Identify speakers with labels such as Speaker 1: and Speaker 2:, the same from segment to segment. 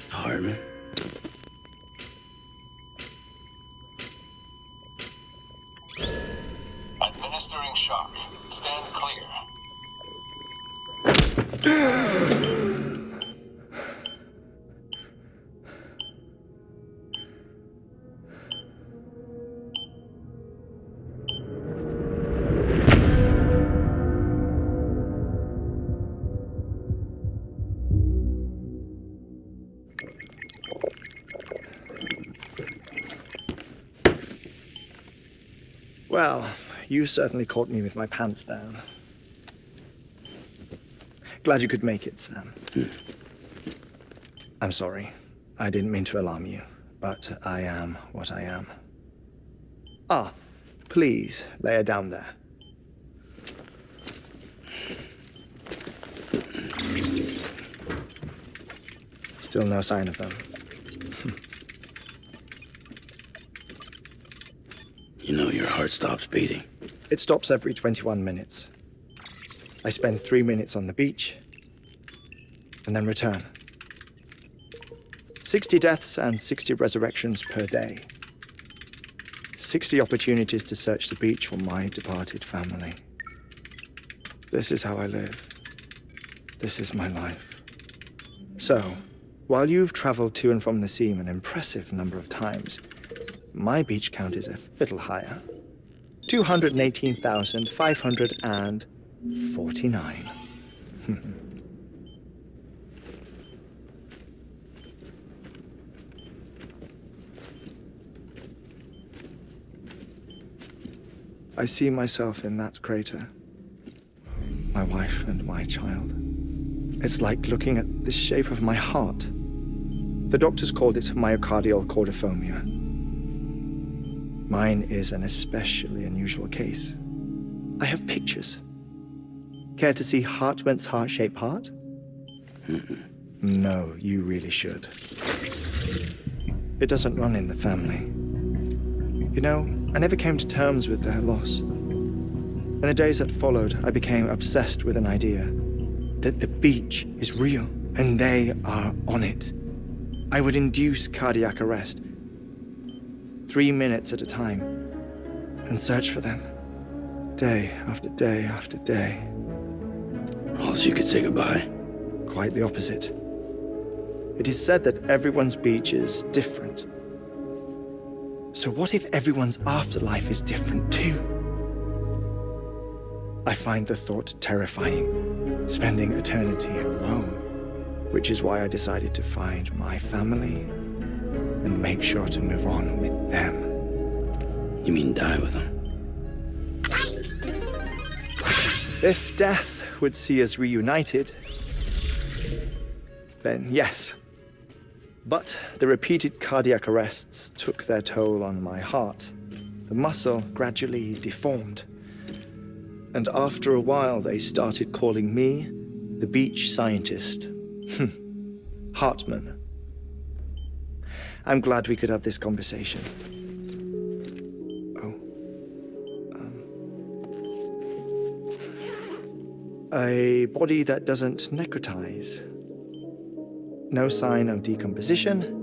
Speaker 1: Heartman.
Speaker 2: Administering shock. Stand clear.
Speaker 3: Well, you certainly caught me with my pants down. Glad you could make it, Sam. I'm sorry. I didn't mean to alarm you, but I am what I am. Ah, please lay her down there. Still no sign of them.
Speaker 1: You know your heart stops beating.
Speaker 3: It stops every 21 minutes. I spend 3 minutes on the beach, and then return. 60 deaths and 60 resurrections per day. 60 opportunities to search the beach for my departed family. This is how I live. This is my life. So, while you've traveled to and from the sea an impressive number of times, my beach count is a little higher. 218,549. I see myself in that crater. My wife and my child. It's like looking at the shape of my heart. The doctors called it myocardial cordiformia. Mine is an especially unusual case. I have pictures. Care to see Heartman's heart-shaped heart? No, you really should. It doesn't run in the family. You know, I never came to terms with their loss. In the days that followed, I became obsessed with an idea that the beach is real and they are on it. I would induce cardiac arrest, 3 minutes at a time, and search for them, day after day after day.
Speaker 1: Also, you could say goodbye.
Speaker 3: Quite the opposite. It is said that everyone's beach is different. So what if everyone's afterlife is different too? I find the thought terrifying, spending eternity alone, which is why I decided to find my family and make sure to move on with them.
Speaker 1: You mean die with them?
Speaker 3: If death would see us reunited, then yes. But the repeated cardiac arrests took their toll on my heart. The muscle gradually deformed. And after a while, they started calling me the beach scientist. Heartman. I'm glad we could have this conversation. A body that doesn't necrotize. No sign of decomposition.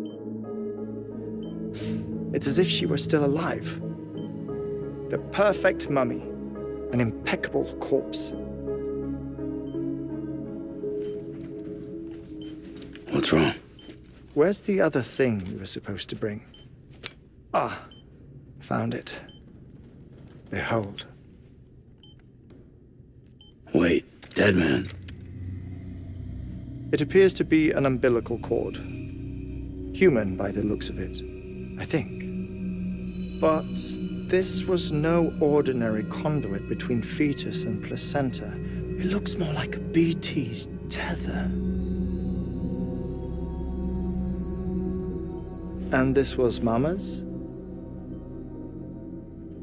Speaker 3: It's as if she were still alive. The perfect mummy. An impeccable corpse.
Speaker 1: What's wrong?
Speaker 3: Where's the other thing you were supposed to bring? Ah, found it. Behold.
Speaker 1: Wait, dead man.
Speaker 3: It appears to be an umbilical cord. Human by the looks of it, I think. But this was no ordinary conduit between fetus and placenta. It looks more like a BT's tether. And this was Mama's?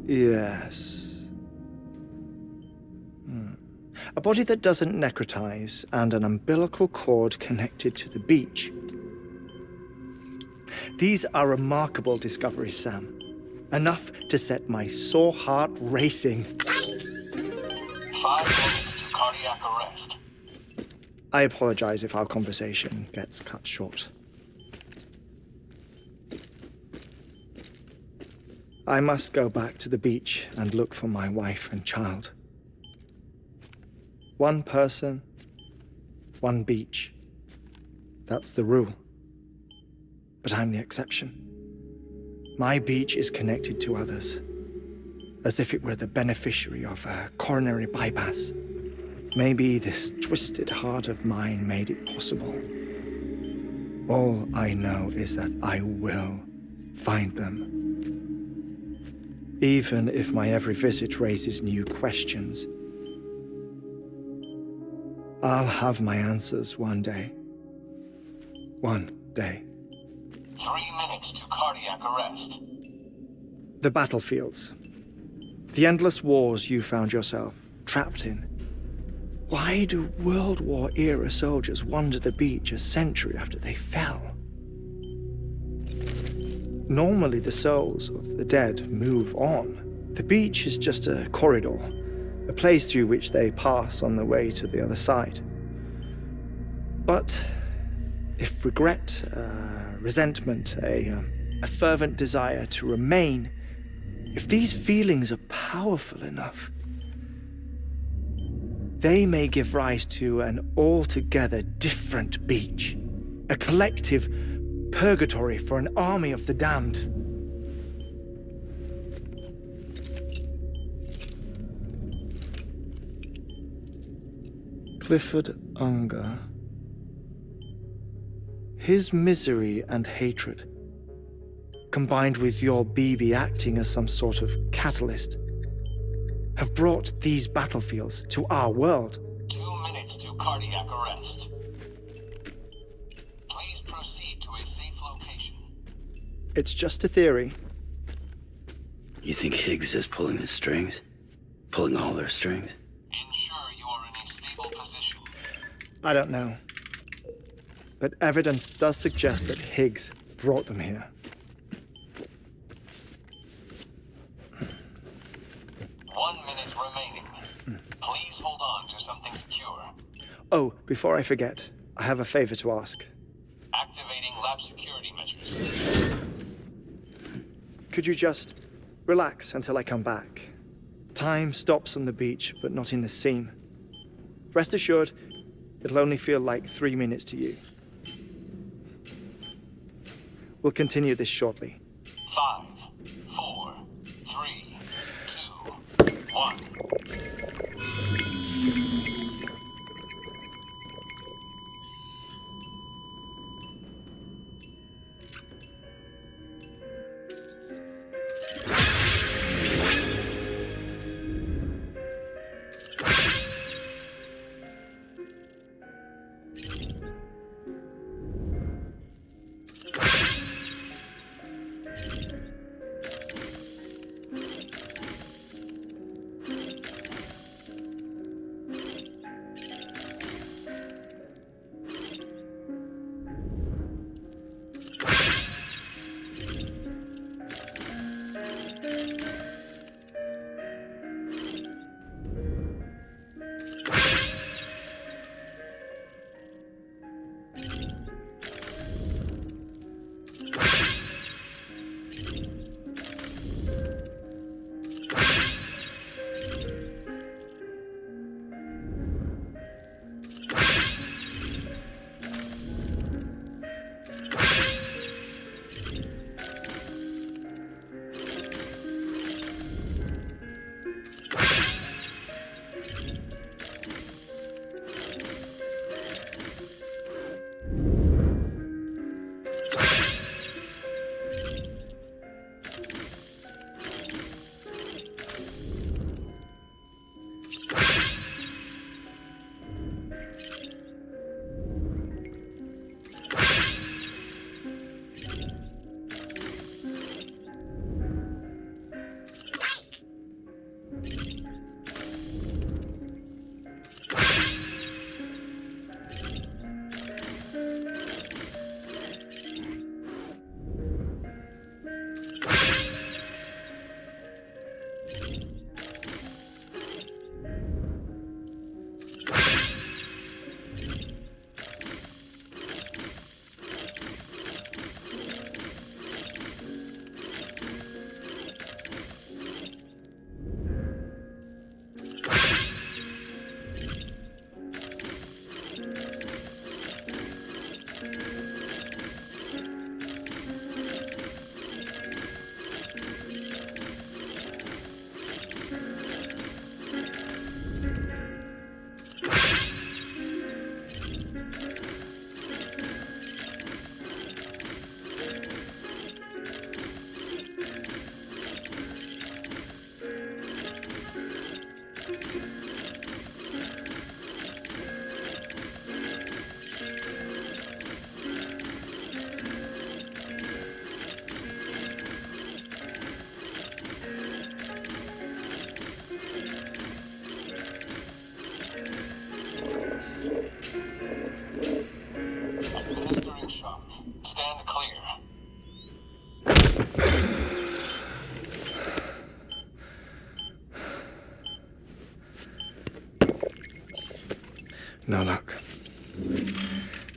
Speaker 3: Yes. A body that doesn't necrotize and an umbilical cord connected to the beach. These are remarkable discoveries, Sam. Enough to set my sore heart racing.
Speaker 2: 5 minutes to cardiac arrest.
Speaker 3: I apologize if our conversation gets cut short. I must go back to the beach and look for my wife and child. One person, one beach. That's the rule. But I'm the exception. My beach is connected to others, as if it were the beneficiary of a coronary bypass. Maybe this twisted heart of mine made it possible. All I know is that I will find them. Even if my every visit raises new questions, I'll have my answers one day. One day.
Speaker 2: 3 minutes to cardiac arrest.
Speaker 3: The battlefields. The endless wars you found yourself trapped in. Why do World War-era soldiers wander the beach a century after they fell? Normally, the souls of the dead move on. The beach is just a corridor, a place through which they pass on the way to the other side. But if regret, resentment, a fervent desire to remain, if these feelings are powerful enough, they may give rise to an altogether different beach, a collective purgatory for an army of the damned. Clifford Unger. His misery and hatred, combined with your BB acting as some sort of catalyst, have brought these battlefields to our world.
Speaker 2: 2 minutes to cardiac arrest. Please proceed to a safe location.
Speaker 3: It's just a theory.
Speaker 1: You think Higgs is pulling the strings? Pulling all their strings?
Speaker 2: Ensure you are in a stable position.
Speaker 3: I don't know. But evidence does suggest that Higgs brought them here.
Speaker 2: 1 minute remaining. Please hold on to something secure.
Speaker 3: Oh, before I forget, I have a favor to ask.
Speaker 2: Activating lab security measures.
Speaker 3: Could you just relax until I come back? Time stops on the beach, but not in the scene. Rest assured, it'll only feel like 3 minutes to you. We'll continue this shortly.
Speaker 2: 5, 4, 3, 2, 1.
Speaker 3: No luck.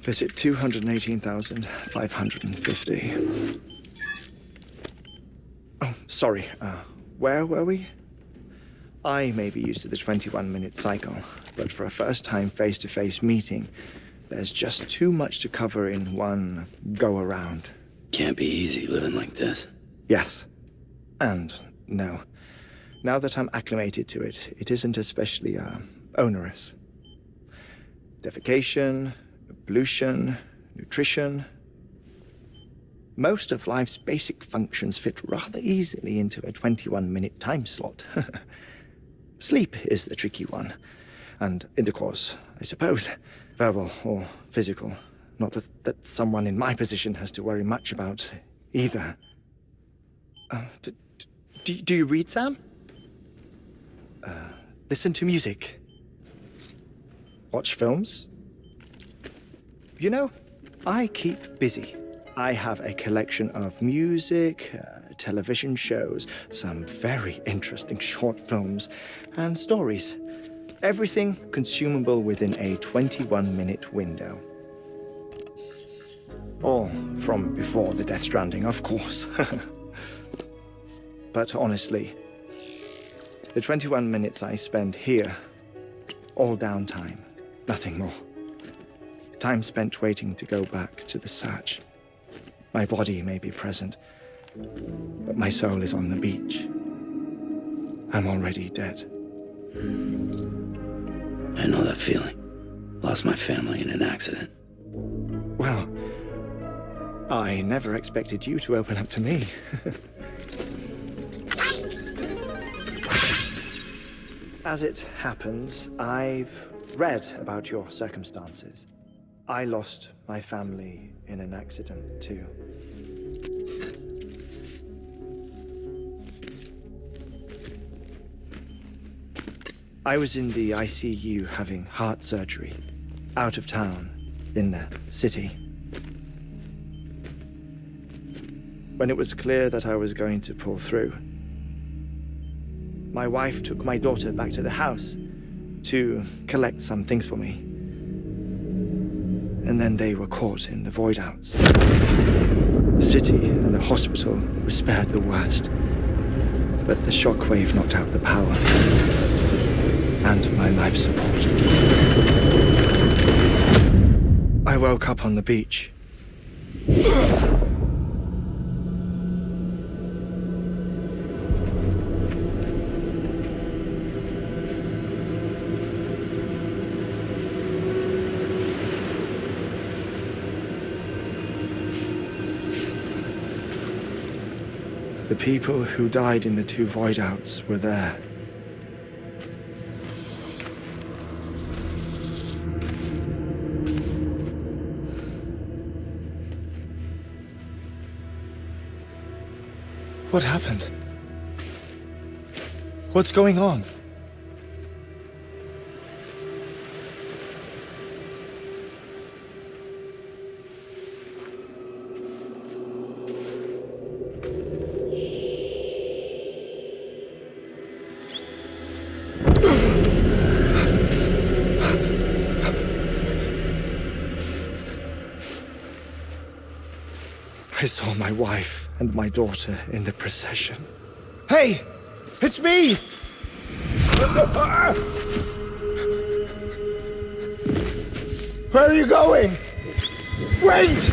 Speaker 3: Visit 218,550. Oh, sorry. Where were we? I may be used to the 21-minute cycle, but for a first-time face-to-face meeting, there's just too much to cover in one go-around.
Speaker 1: Can't be easy living like this.
Speaker 3: Yes. And no. Now that I'm acclimated to it, it isn't especially, onerous. Defecation, pollution, nutrition. Most of life's basic functions fit rather easily into a 21-minute time slot. Sleep is the tricky one. And intercourse, I suppose. Verbal or physical. Not that someone in my position has to worry much about either. Do you read, Sam? Listen to music. Watch films. You know, I keep busy. I have a collection of music, television shows, some very interesting short films, and stories. Everything consumable within a 21-minute window. All from before the Stranding, of course. But honestly, the 21 minutes I spend here, all downtime, nothing more. Time spent waiting to go back to the search. My body may be present, but my soul is on the beach. I'm already dead.
Speaker 1: I know that feeling. Lost my family in an accident.
Speaker 3: Well, I never expected you to open up to me. As it happens, I've read about your circumstances. I lost my family in an accident, too. I was in the ICU having heart surgery, out of town, in the city. When it was clear that I was going to pull through, my wife took my daughter back to the house to collect some things for me. And then they were caught in the void-outs. The city and the hospital were spared the worst, but the shockwave knocked out the power and my life support. I woke up on the beach. The people who died in the two void-outs were there. What happened? What's going on? I saw my wife and my daughter in the procession. Hey! It's me! Where are you going? Wait!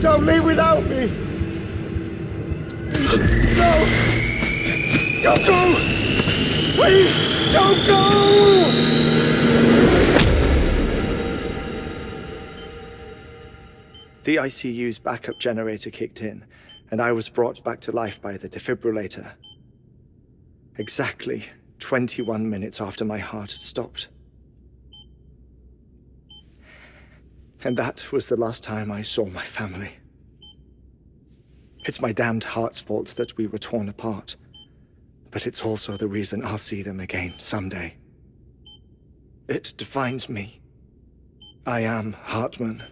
Speaker 3: Don't leave without me! No! Don't go! Please, don't go! The ICU's backup generator kicked in, and I was brought back to life by the defibrillator. Exactly 21 minutes after my heart had stopped. And that was the last time I saw my family. It's my damned heart's fault that we were torn apart, but it's also the reason I'll see them again someday. It defines me. I am Heartman.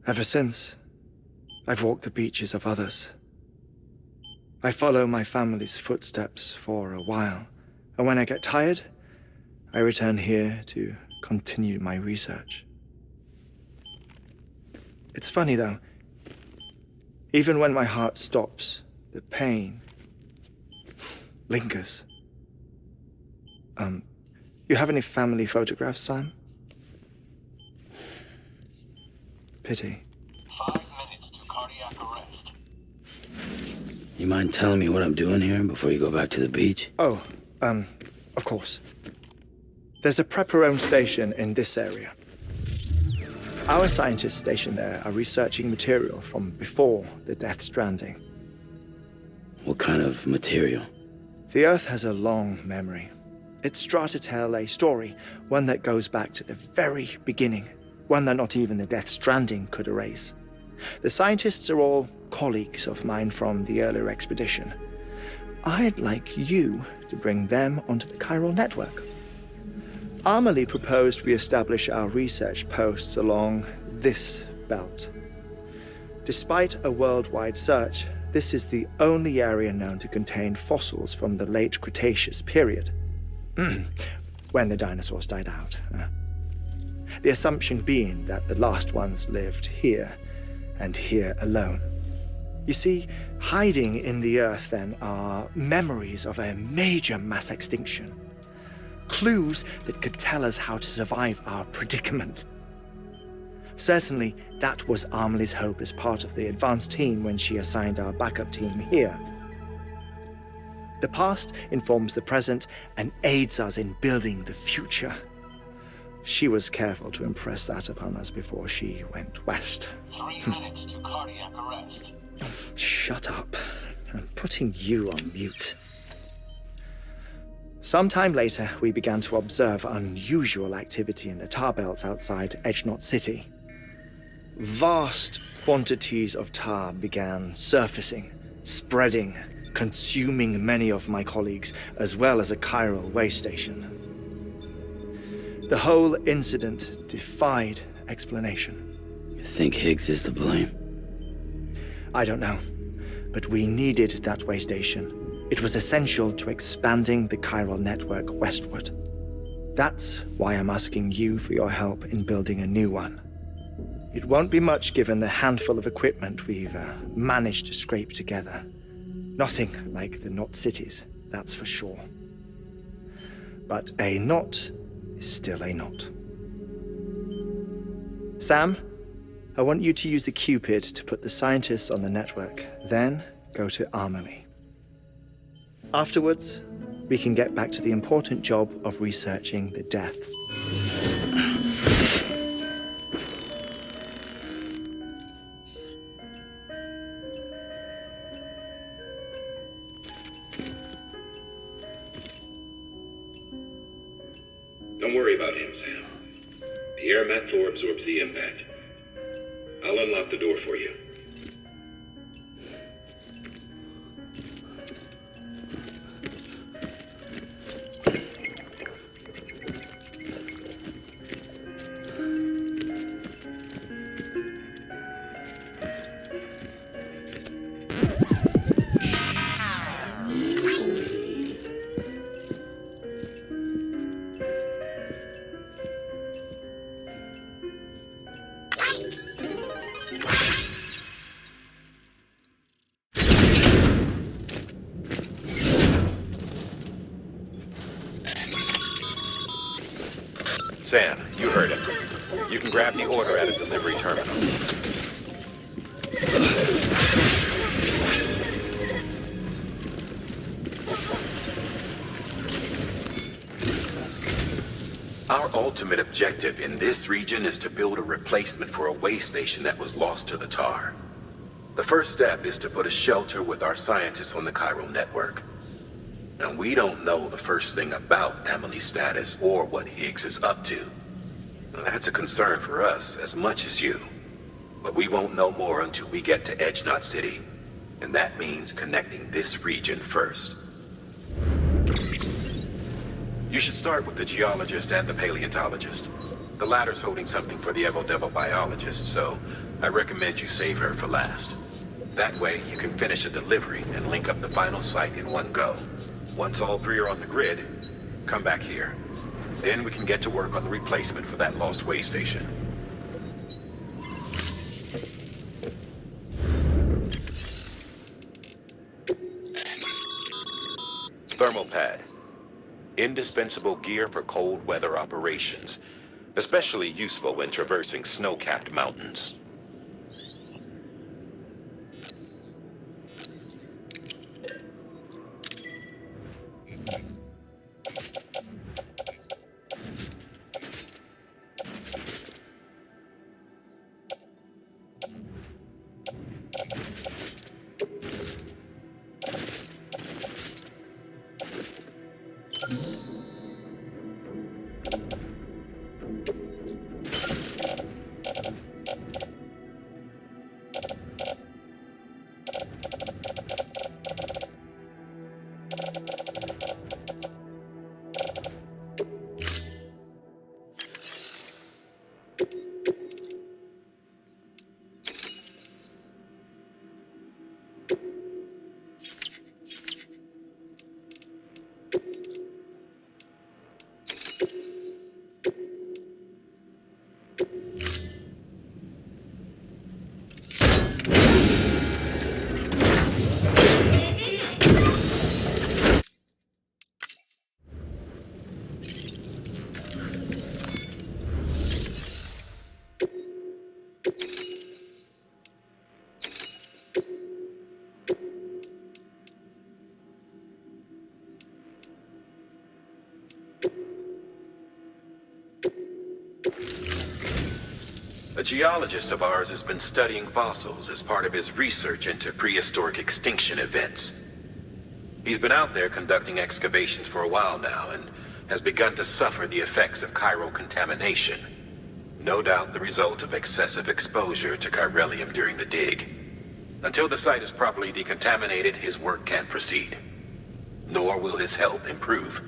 Speaker 3: Ever since, I've walked the beaches of others, I follow my family's footsteps for a while, and when I get tired, I return here to continue my research. It's funny though, even when my heart stops, the pain lingers. You have any family photographs, Sam? Pity.
Speaker 2: 5 minutes to cardiac arrest.
Speaker 1: You mind telling me what I'm doing here before you go back to the beach?
Speaker 3: Oh, of course. There's a prepper-owned station in this area. Our scientists stationed there are researching material from before the Death Stranding.
Speaker 1: What kind of material?
Speaker 3: The Earth has a long memory. It's trying to tell a story, one that goes back to the very beginning, one that not even the Death Stranding could erase. The scientists are all colleagues of mine from the earlier expedition. I'd like you to bring them onto the chiral network. Amelie proposed we establish our research posts along this belt. Despite a worldwide search, this is the only area known to contain fossils from the late Cretaceous period, when the dinosaurs died out. The assumption being that the last ones lived here, and here alone. You see, hiding in the Earth then are memories of a major mass extinction. Clues that could tell us how to survive our predicament. Certainly, that was Amelie's hope as part of the advanced team when she assigned our backup team here. The past informs the present and aids us in building the future. She was careful to impress that upon us before she went west.
Speaker 2: 3 minutes to cardiac arrest.
Speaker 3: Shut up. I'm putting you on mute. Sometime later, we began to observe unusual activity in the tar belts outside Edgenot City. Vast quantities of tar began surfacing, spreading, consuming many of my colleagues, as well as a chiral way station. The whole incident defied explanation.
Speaker 1: You think Higgs is to blame?
Speaker 3: I don't know, but we needed that way station. It was essential to expanding the chiral network westward. That's why I'm asking you for your help in building a new one. It won't be much given the handful of equipment we've managed to scrape together. Nothing like the knot cities, that's for sure. But a knot is still a knot. Sam, I want you to use the Cupid to put the scientists on the network, then go to Amelie. Afterwards, we can get back to the important job of researching the deaths.
Speaker 4: Don't worry about him, Sam. The air mat floor absorbs the impact. I'll unlock the door for you.
Speaker 5: Sam, you heard him. You can grab the order at a delivery terminal. Our ultimate objective in this region is to build a replacement for a way station that was lost to the tar. The first step is to put a shelter with our scientists on the chiral network. Now, we don't know the first thing about Amelie's status or what Higgs is up to. Now, that's a concern for us as much as you. But we won't know more until we get to Edgenot City. And that means connecting this region first. You should start with the geologist and the paleontologist. The latter's holding something for the Evo Devil biologist, so I recommend you save her for last. That way, you can finish a delivery and link up the final site in one go. Once all three are on the grid, come back here. Then we can get to work on the replacement for that lost way station. Thermal pad. Indispensable gear for cold weather operations. Especially useful when traversing snow-capped mountains. A geologist of ours has been studying fossils as part of his research into prehistoric extinction events. He's been out there conducting excavations for a while now and has begun to suffer the effects of chiral contamination. No doubt the result of excessive exposure to chiralium during the dig. Until the site is properly decontaminated, his work can't proceed. Nor will his health improve.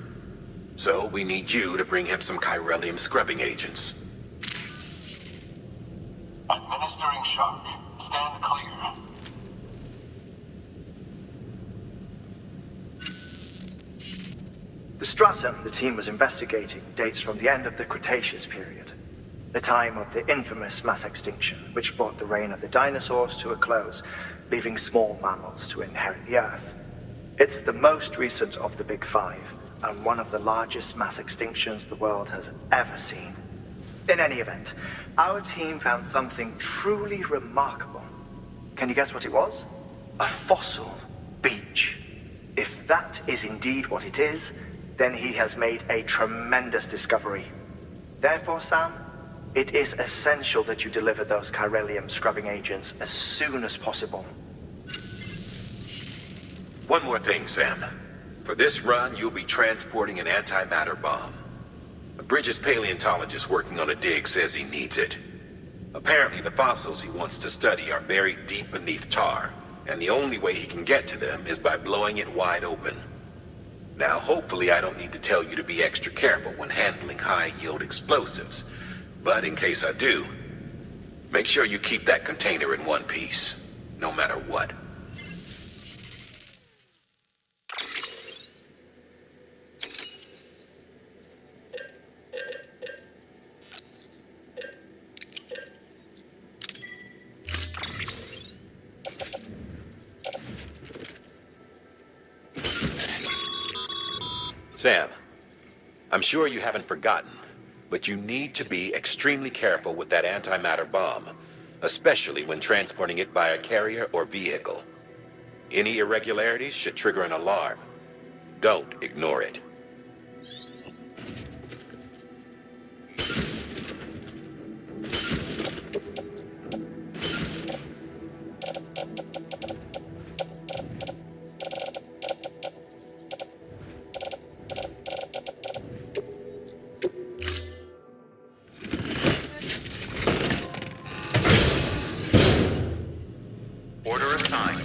Speaker 5: So we need you to bring him some chiralium scrubbing agents.
Speaker 2: Administering shock. Stand clear.
Speaker 3: The stratum the team was investigating dates from the end of the Cretaceous period, the time of the infamous mass extinction, which brought the reign of the dinosaurs to a close, leaving small mammals to inherit the Earth. It's the most recent of the Big Five, and one of the largest mass extinctions the world has ever seen. In any event, our team found something truly remarkable. Can you guess what it was? A fossil beach. If that is indeed what it is, then he has made a tremendous discovery. Therefore, Sam, it is essential that you deliver those chiralium scrubbing agents as soon as possible.
Speaker 5: One more thing, Sam. For this run, you'll be transporting an antimatter bomb. A Bridges paleontologist working on a dig says he needs it. Apparently, the fossils he wants to study are buried deep beneath tar, and the only way he can get to them is by blowing it wide open. Now, hopefully I don't need to tell you to be extra careful when handling high-yield explosives, but in case I do, make sure you keep that container in one piece, no matter what. Sam, I'm sure you haven't forgotten, but you need to be extremely careful with that antimatter bomb, especially when transporting it by a carrier or vehicle. Any irregularities should trigger an alarm. Don't ignore it.
Speaker 6: Order assigned.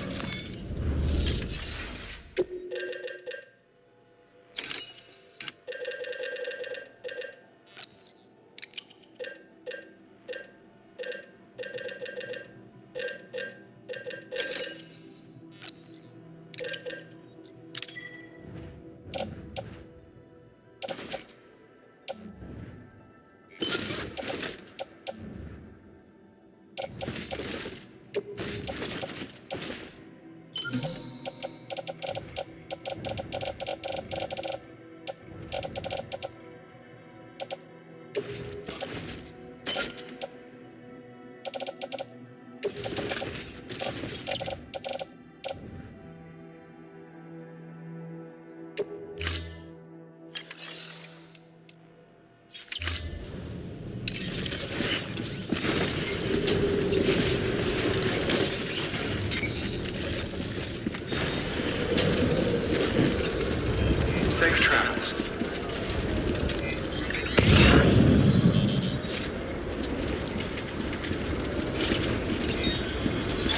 Speaker 6: Safe travels.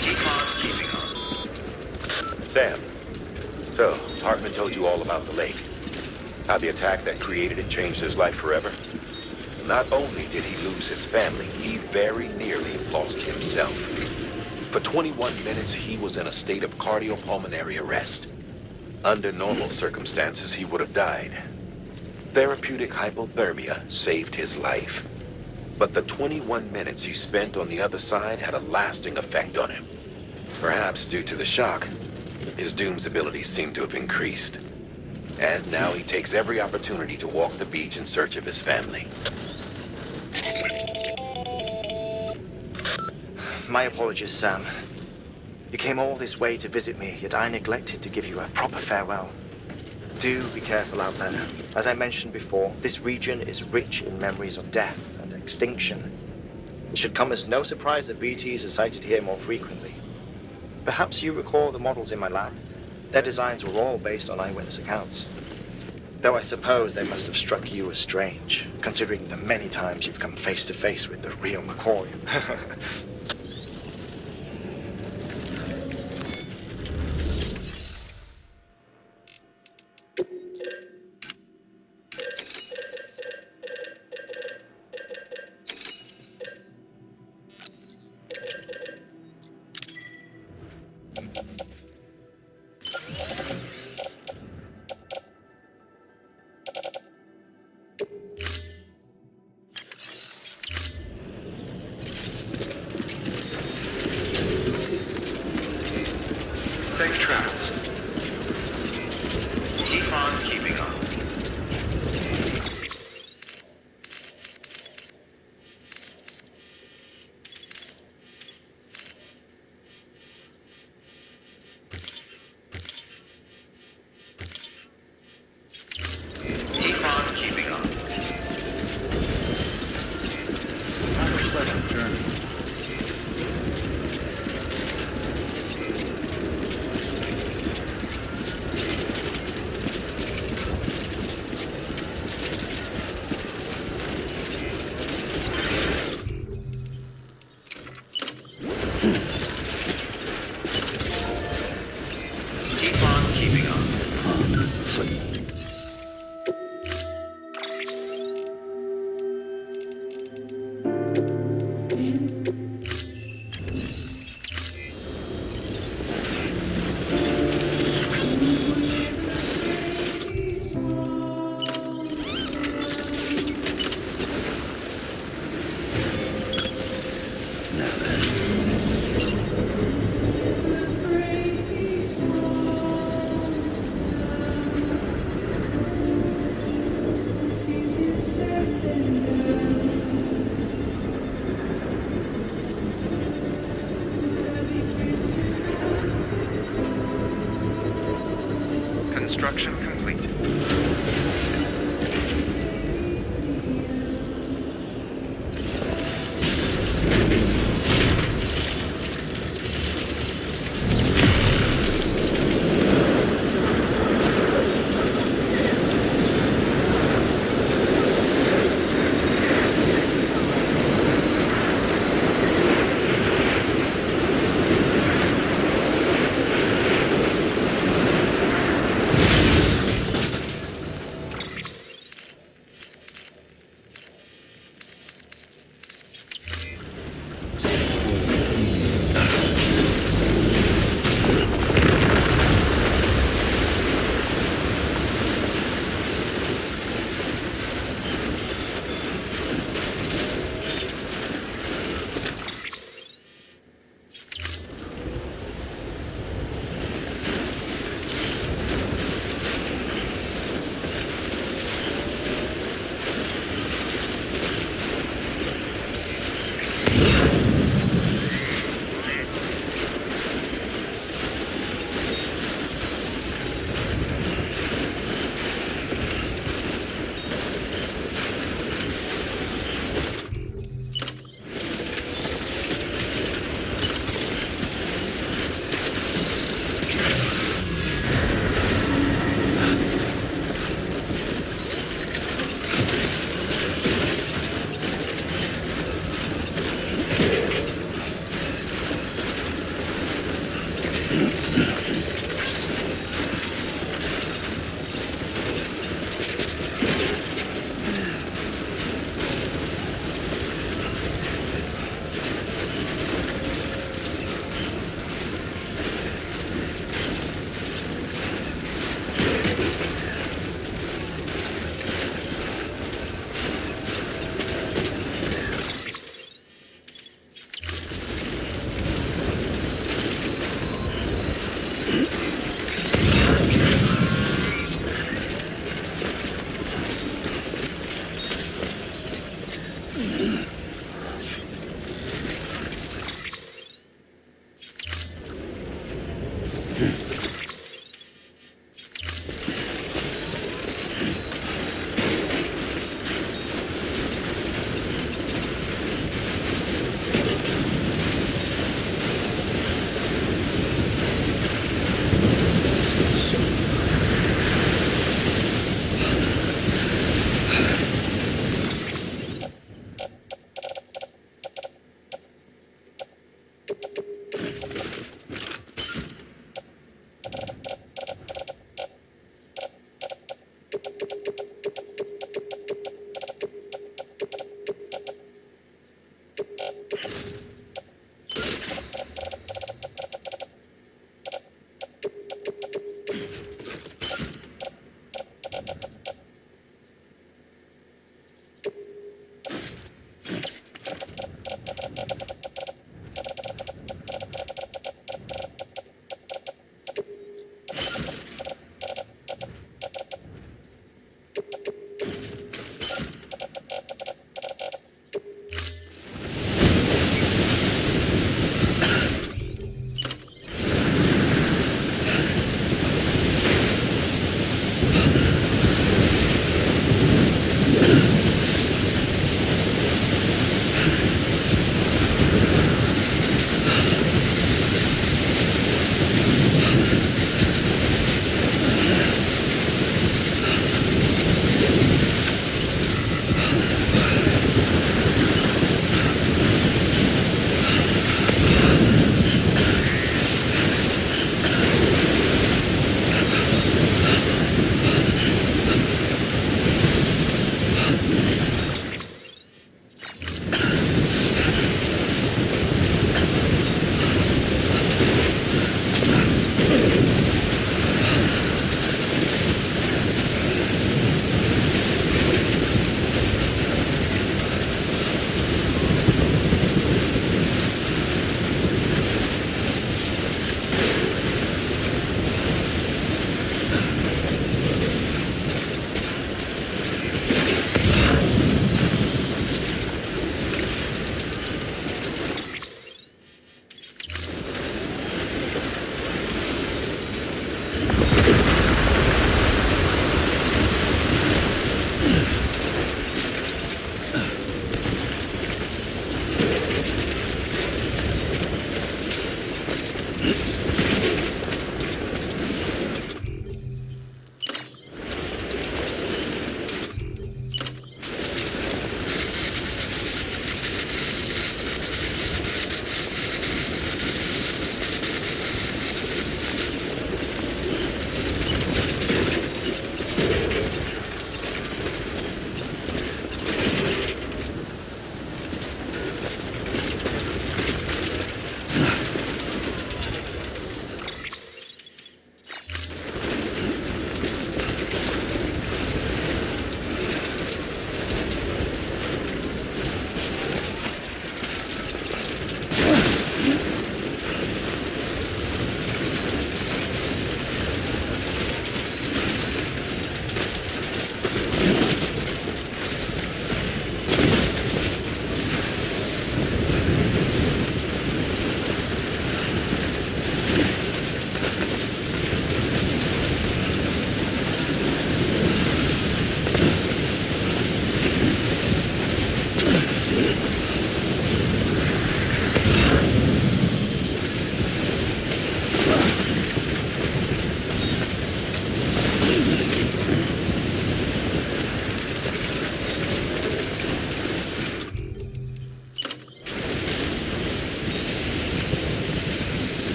Speaker 6: Keep on keeping on.
Speaker 5: Sam, so Heartman told you all about the lake. How the attack that created it changed his life forever? Not only did he lose his family, he very nearly lost himself. For 21 minutes, he was in a state of cardiopulmonary arrest. Under normal circumstances, he would have died. Therapeutic hypothermia saved his life. But the 21 minutes he spent on the other side had a lasting effect on him. Perhaps due to the shock, his Doom's abilities seem to have increased. And now he takes every opportunity to walk the beach in search of his family.
Speaker 3: My apologies, Sam. You came all this way to visit me, yet I neglected to give you a proper farewell. Do be careful out there. As I mentioned before, this region is rich in memories of death and extinction. It should come as no surprise that BTs are sighted here more frequently. Perhaps you recall the models in my lab? Their designs were all based on eyewitness accounts. Though I suppose they must have struck you as strange, considering the many times you've come face to face with the real McCoy.
Speaker 6: Safe travels. Keep on keeping on. Keep on keeping on.
Speaker 7: Have a pleasant journey.
Speaker 6: Keep on keeping on.
Speaker 1: Now then.
Speaker 6: Construction complete.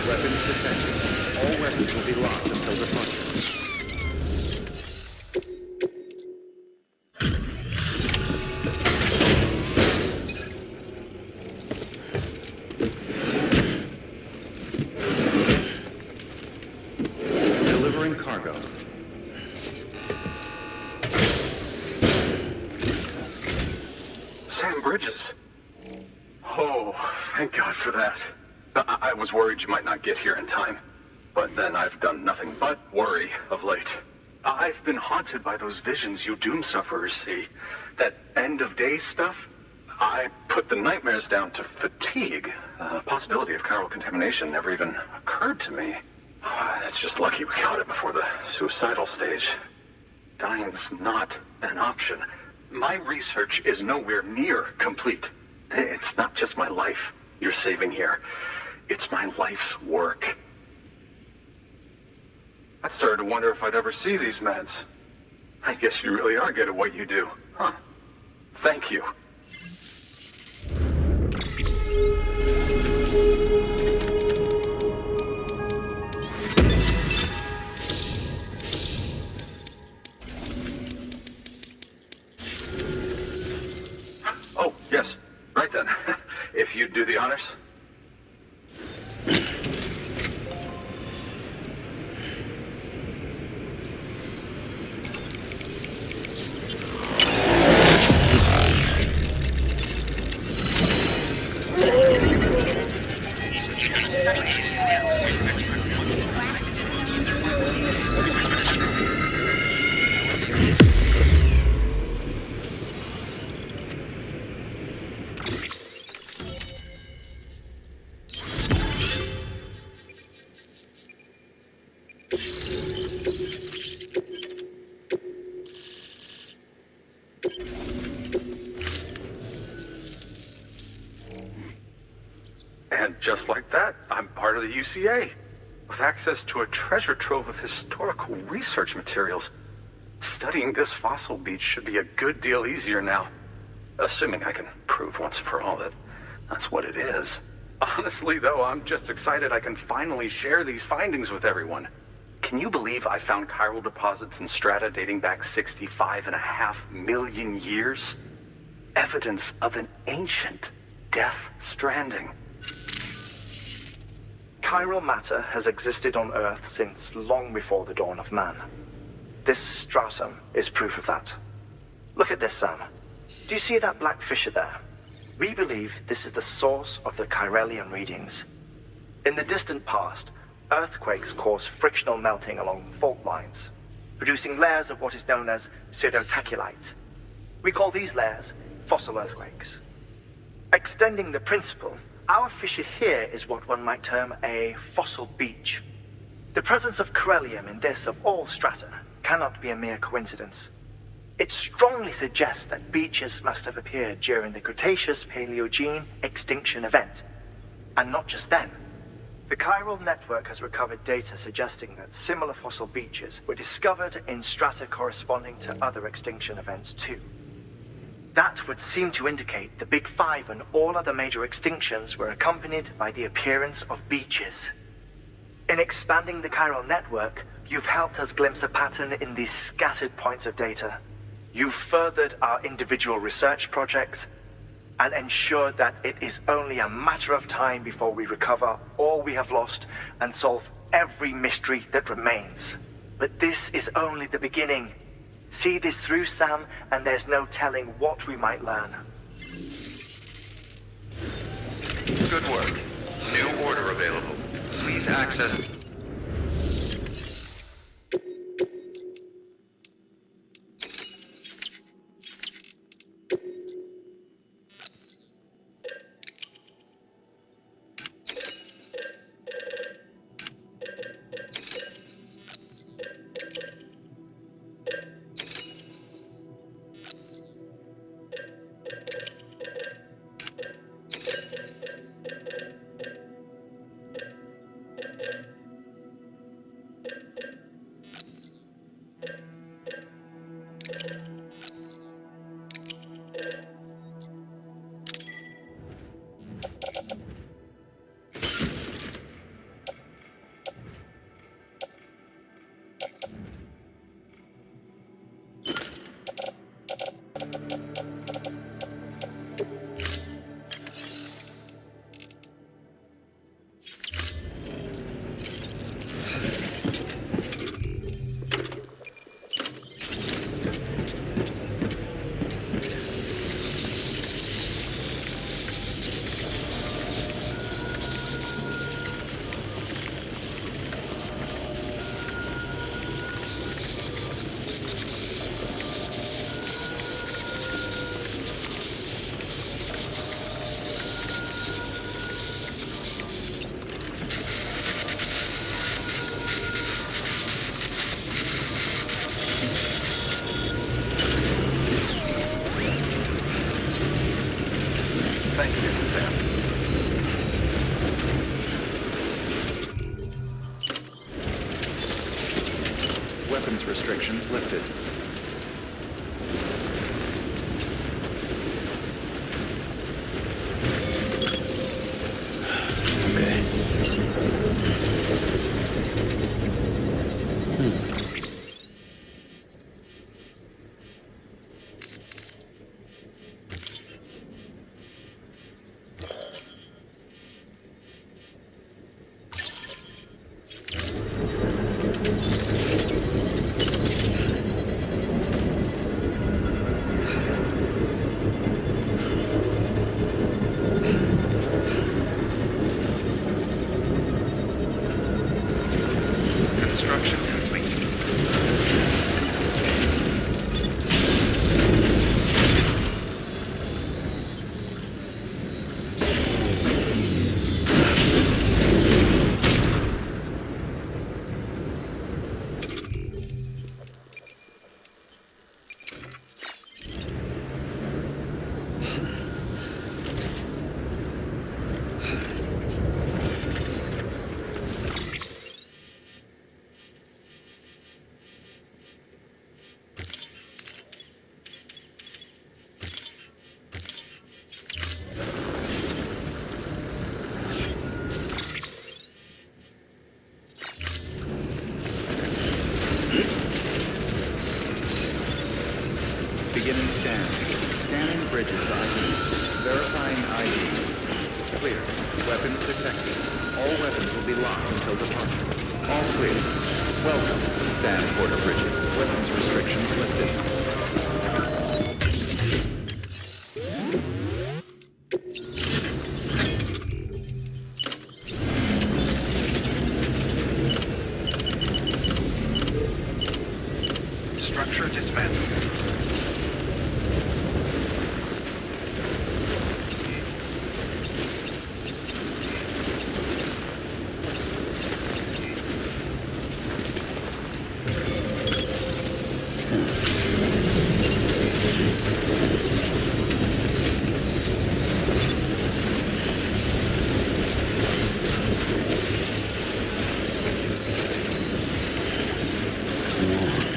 Speaker 6: Weapons detected. All weapons will be locked until departure.
Speaker 8: burning bridges. Oh, thank God for that. I was worried you might not get here in time. But then I've done nothing but worry of late. I've been haunted by those visions you doom sufferers see. That end of days stuff. I put the nightmares down to fatigue. The possibility of chiral contamination never even occurred to me. It's just lucky we caught it before the suicidal stage. Dying's not an option. My research is nowhere near complete. It's not just my life you're saving here. It's my life's work. I started to wonder if I'd ever see these meds. I guess you really are good at what you do, huh? Thank you. Oh, yes. Right then. If you'd do the honors. And just like that, I'm part of the UCA, with access to a treasure trove of historical research materials. Studying this fossil beach should be a good deal easier now, assuming I can prove once and for all that that's what it is. Honestly, though, I'm just excited I can finally share these findings with everyone. Can you believe I found chiral deposits in strata dating back 65.5 million years? Evidence of an ancient death stranding.
Speaker 3: Chiral matter has existed on Earth since long before the dawn of man. This stratum is proof of that. Look at this, Sam. Do you see that black fissure there? We believe this is the source of the Chiralian readings. In the distant past, earthquakes cause frictional melting along fault lines, producing layers of what is known as pseudotaculite. We call these layers fossil earthquakes. Extending the principle, our fissure here is what one might term a fossil beach. The presence of chiralium in this of all strata cannot be a mere coincidence. It strongly suggests that beaches must have appeared during the Cretaceous-Paleogene extinction event. And not just then. The chiral network has recovered data suggesting that similar fossil beaches were discovered in strata corresponding to other extinction events too. That would seem to indicate the Big Five and all other major extinctions were accompanied by the appearance of beaches. In expanding the chiral network, you've helped us glimpse a pattern in these scattered points of data. You've furthered our individual research projects and ensured that it is only a matter of time before we recover all we have lost and solve every mystery that remains. But this is only the beginning. See this through, Sam, and there's no telling what we might learn.
Speaker 6: Good work. New order available. Please access... restrictions lifted. Construction complete. Beginning scan. Scanning bridges ID. Verifying ID. Clear. Weapons detected. All weapons will be locked until departure. All clear. Welcome, Sand Porter Bridges. Weapons restrictions lifted. Structure dismantled.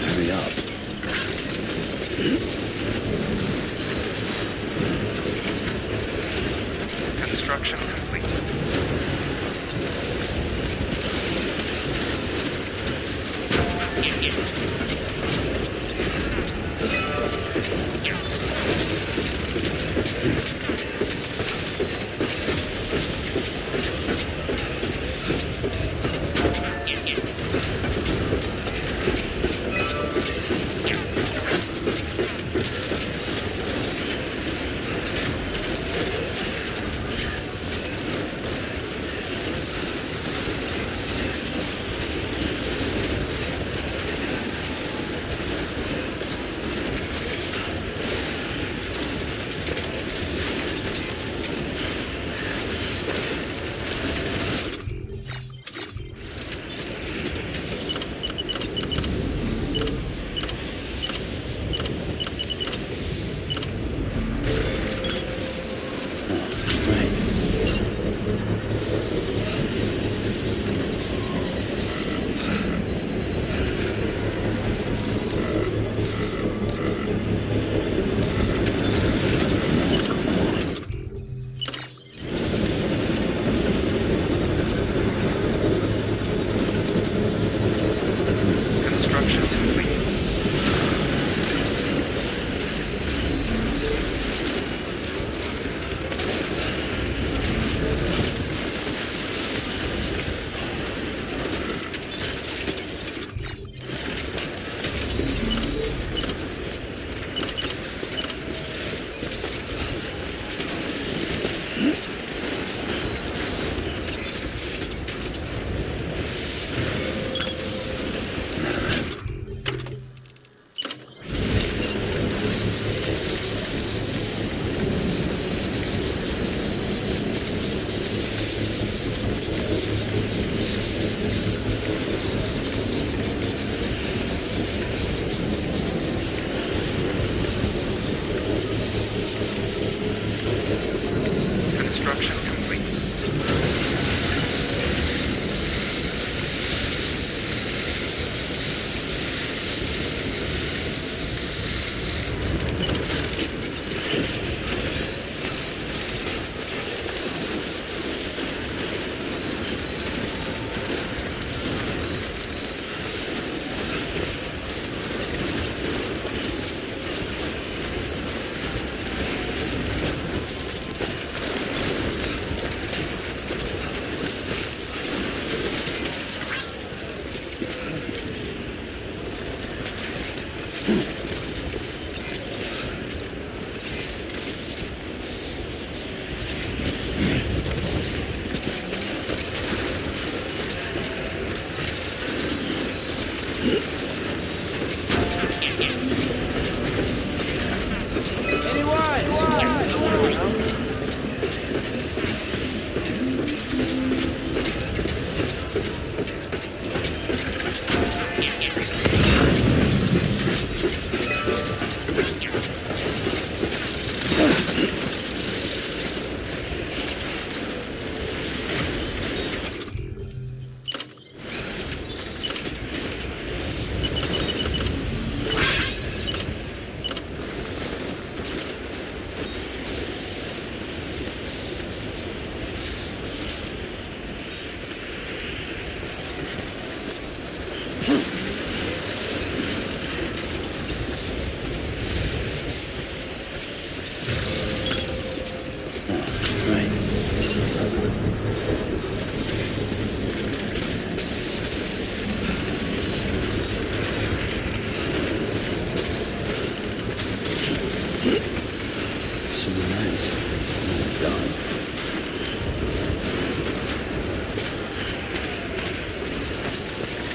Speaker 1: Hurry up.
Speaker 6: Construction complete.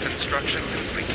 Speaker 6: Construction complete.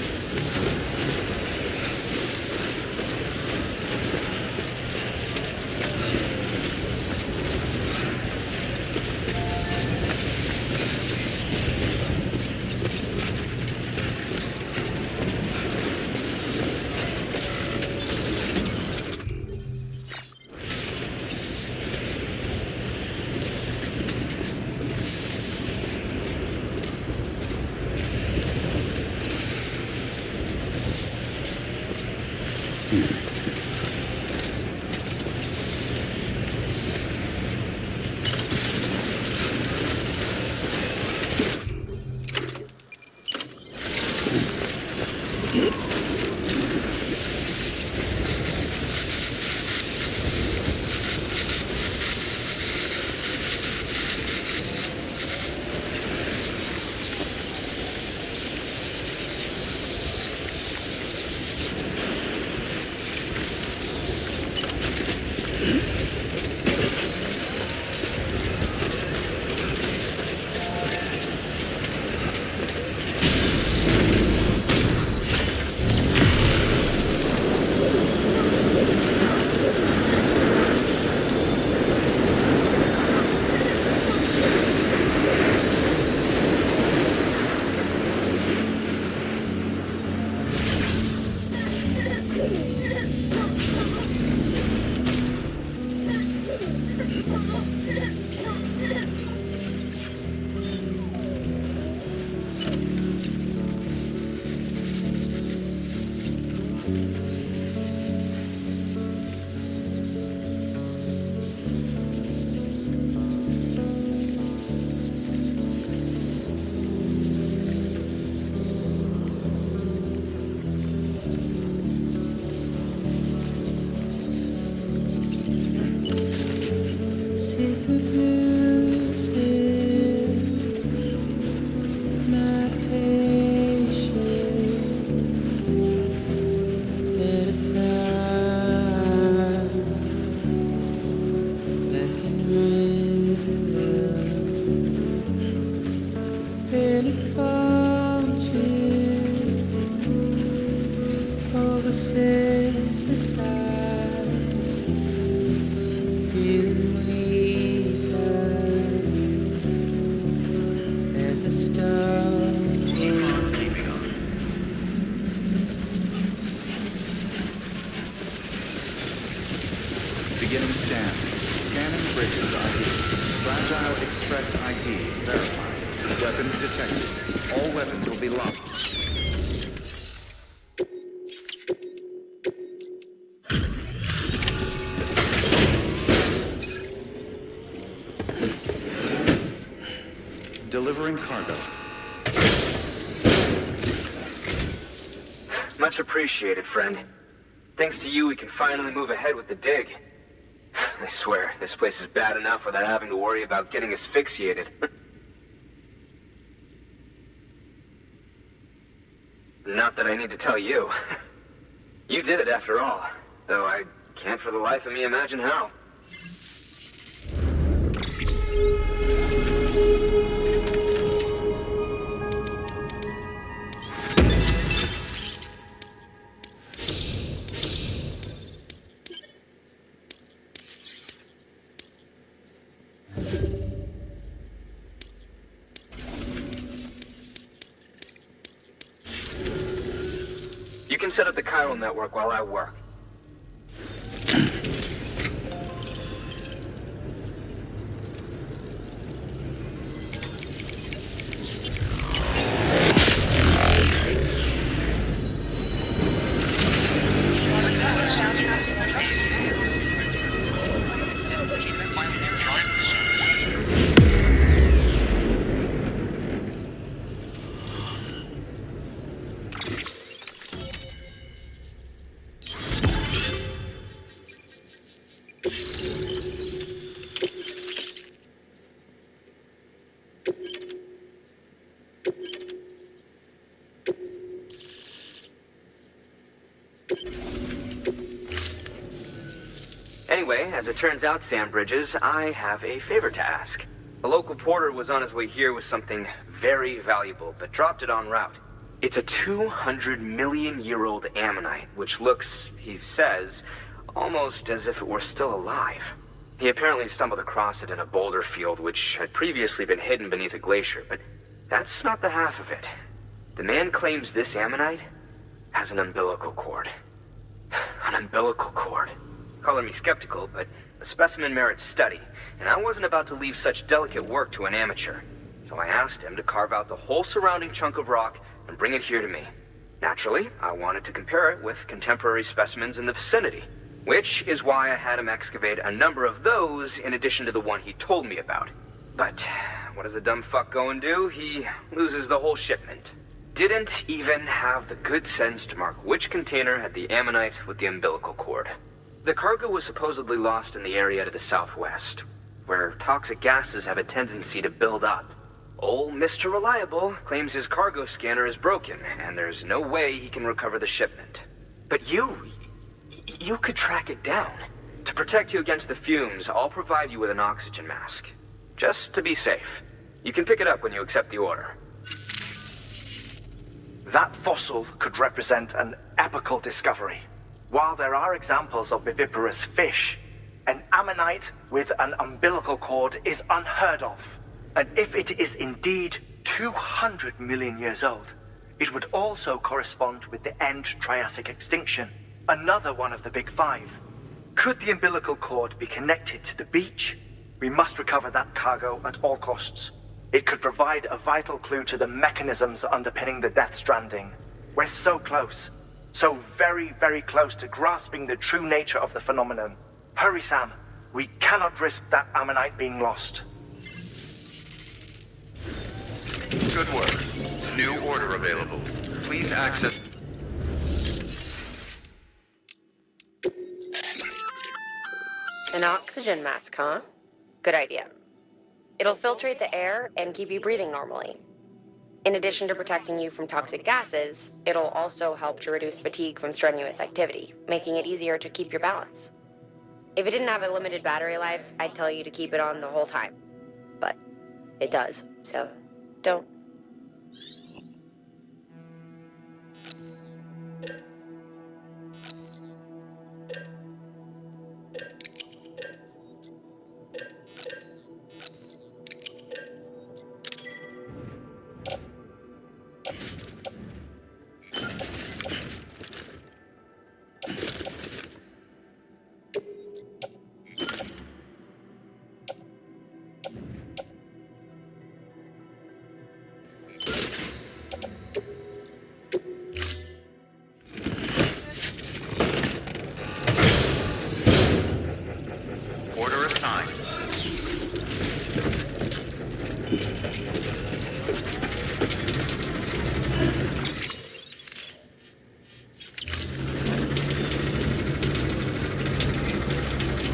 Speaker 6: Beginning scan. Scanning bridges ID. Fragile Express ID verified. Weapons detected. All weapons will be locked. Delivering cargo.
Speaker 9: Much appreciated, friend. Thanks to you, we can finally move ahead with the dig. I swear, this place is bad enough without having to worry about getting asphyxiated. Not that I need to tell you. You did it after all, though I can't for the life of me imagine how. You can set up the chiral network while I work. Anyway, as it turns out, Sam Bridges, I have a favor to ask. A local porter was on his way here with something very valuable, but dropped it en route. It's a 200-million-year-old ammonite, which looks, he says, almost as if it were still alive. He apparently stumbled across it in a boulder field, which had previously been hidden beneath a glacier, but that's not the half of it. The man claims this ammonite has an umbilical cord. An umbilical cord. Color me skeptical, but the specimen merits study, and I wasn't about to leave such delicate work to an amateur. So I asked him to carve out the whole surrounding chunk of rock and bring it here to me. Naturally, I wanted to compare it with contemporary specimens in the vicinity, which is why I had him excavate a number of those in addition to the one he told me about. But what does the dumb fuck go and do? He loses the whole shipment. Didn't even have the good sense to mark which container had the ammonite with the umbilical cord. The cargo was supposedly lost in the area to the southwest, where toxic gases have a tendency to build up. Old Mr. Reliable claims his cargo scanner is broken, and there's no way he can recover the shipment. But you could track it down. To protect you against the fumes, I'll provide you with an oxygen mask. Just to be safe. You can pick it up when you accept the order.
Speaker 10: That fossil could represent an epochal discovery. While there are examples of viviparous fish, an ammonite with an umbilical cord is unheard of. And if it is indeed 200 million years old, it would also correspond with the end Triassic extinction, another one of the big five. Could the umbilical cord be connected to the beach? We must recover that cargo at all costs. It could provide a vital clue to the mechanisms underpinning the Death Stranding. We're so close. So very, very close to grasping the true nature of the phenomenon. Hurry, Sam. We cannot risk that ammonite being lost.
Speaker 6: Good work. New order available. Please access...
Speaker 11: An oxygen mask, huh? Good idea. It'll filtrate the air and keep you breathing normally. In addition to protecting you from toxic gases, it'll also help to reduce fatigue from strenuous activity, making it easier to keep your balance. If it didn't have a limited battery life, I'd tell you to keep it on the whole time. But it does, so don't.
Speaker 6: Order assigned.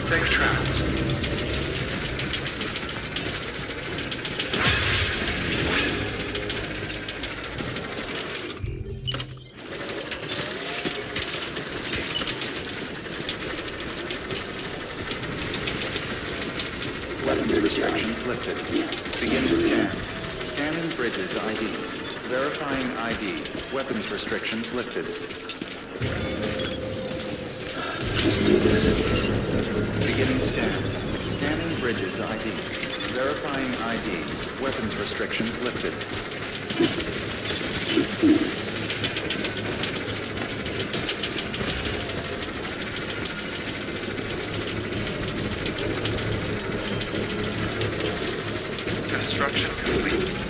Speaker 6: Safe travels. restrictions lifted. Beginning scan. Scanning bridges ID. Verifying ID. Weapons restrictions lifted. Beginning scan. Scanning bridges ID. Verifying ID. Weapons restrictions lifted.
Speaker 3: Construction complete.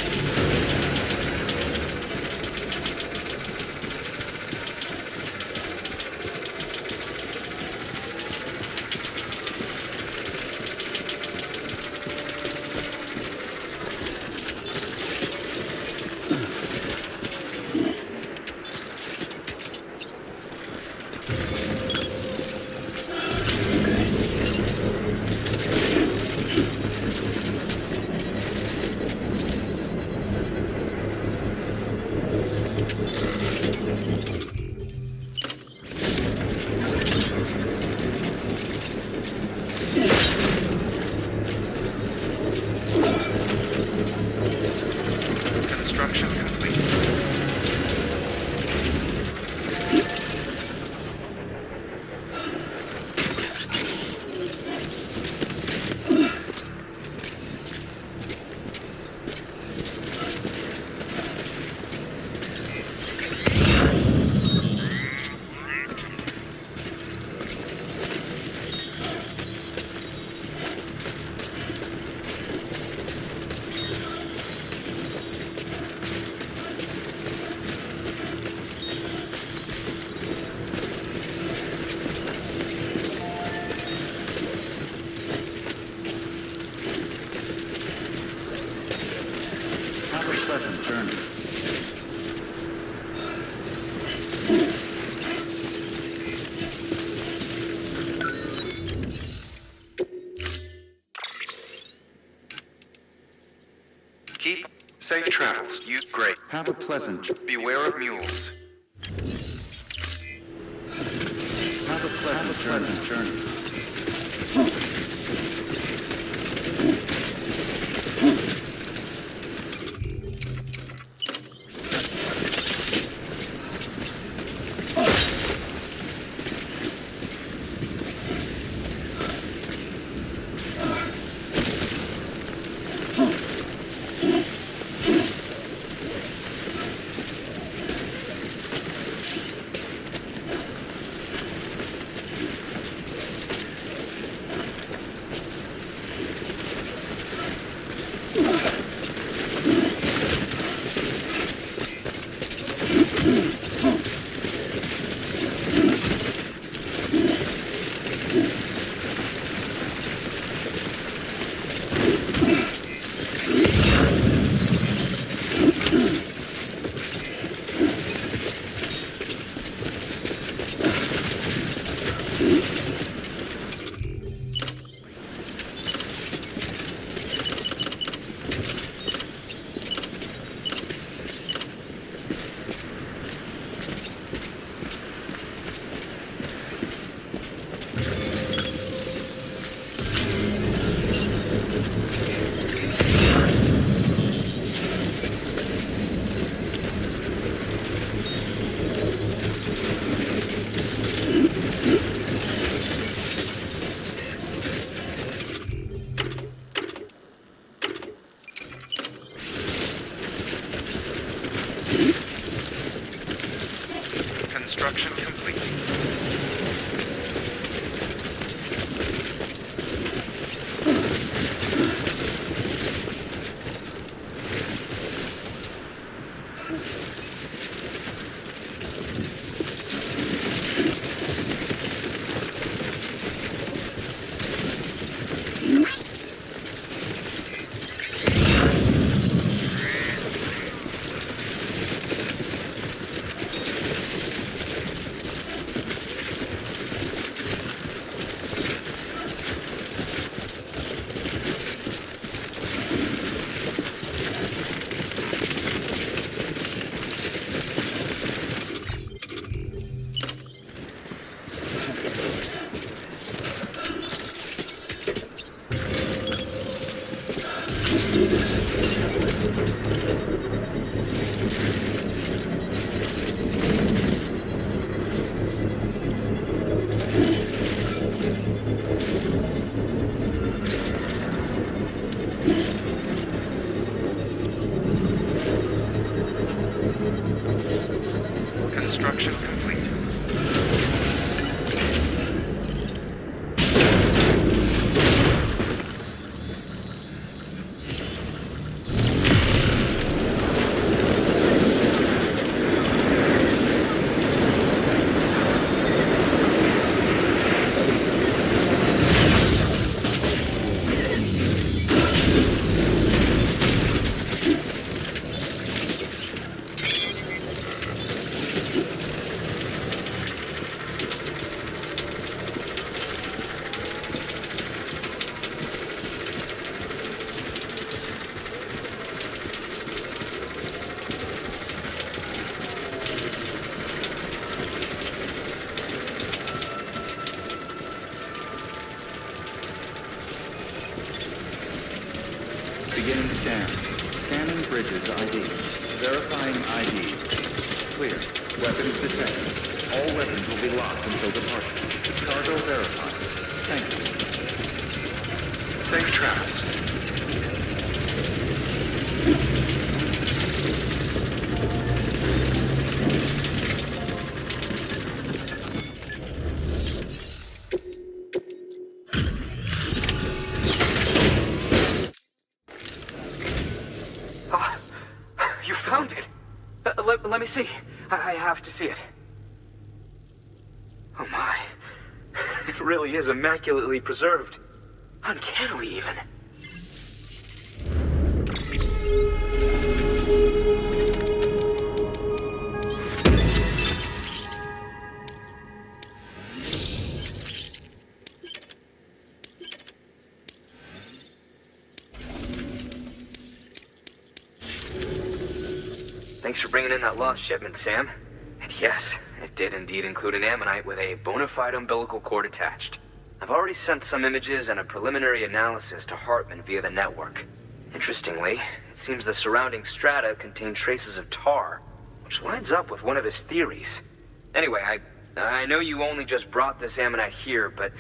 Speaker 3: Construction complete.
Speaker 6: Have a pleasant journey.
Speaker 12: Keep safe travels. Use great.
Speaker 6: Have a pleasant.
Speaker 12: Beware of mules.
Speaker 6: Have a pleasant journey. Beginning scan. Scanning bridges ID. Verifying ID. Clear. Weapons detected. All weapons will be locked until departure. Cargo verified. Thank you.
Speaker 12: Safe travels.
Speaker 9: You found it! Let me see. I have to see it. Oh my. It really is immaculately preserved. Uncannily, even. Thanks for bringing in that lost shipment, Sam. And yes, it did indeed include an ammonite with a bona fide umbilical cord attached. I've already sent some images and a preliminary analysis to Heartman via the network. Interestingly, it seems the surrounding strata contain traces of tar, which lines up with one of his theories. Anyway, I know you only just brought this ammonite here, but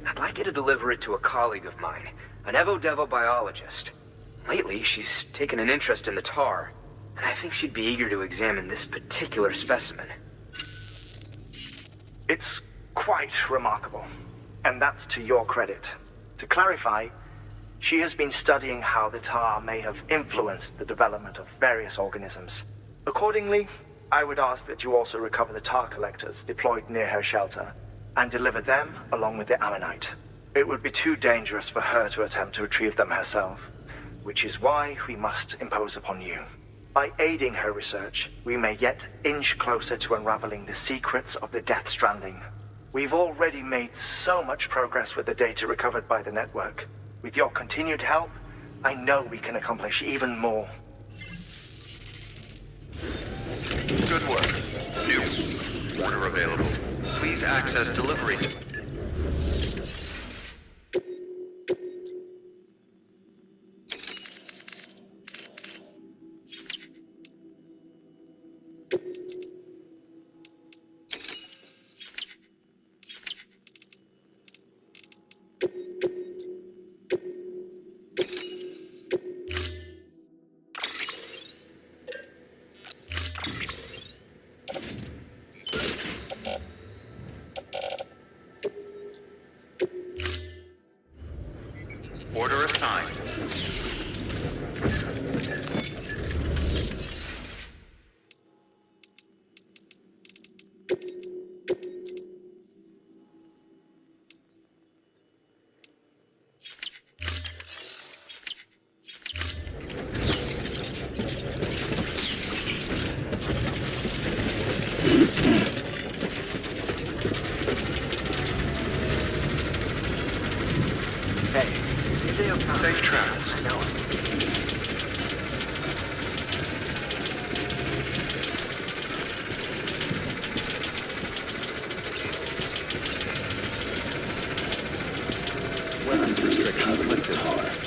Speaker 9: I'd like you to deliver it to a colleague of mine, an Evo-Devo biologist. Lately, she's taken an interest in the tar, and I think she'd be eager to examine this particular specimen.
Speaker 10: It's quite remarkable, and that's to your credit. To clarify, she has been studying how the tar may have influenced the development of various organisms. Accordingly, I would ask that you also recover the tar collectors deployed near her shelter and deliver them along with the ammonite. It would be too dangerous for her to attempt to retrieve them herself, which is why we must impose upon you. By aiding her research, we may yet inch closer to unraveling the secrets of the Death Stranding. We've already made so much progress with the data recovered by the network. With your continued help, I know we can accomplish even more.
Speaker 12: Good work. New. Order available. Please access delivery. Order assigned. Safe travels.
Speaker 10: I know it.
Speaker 6: Weapons restrictions lifted.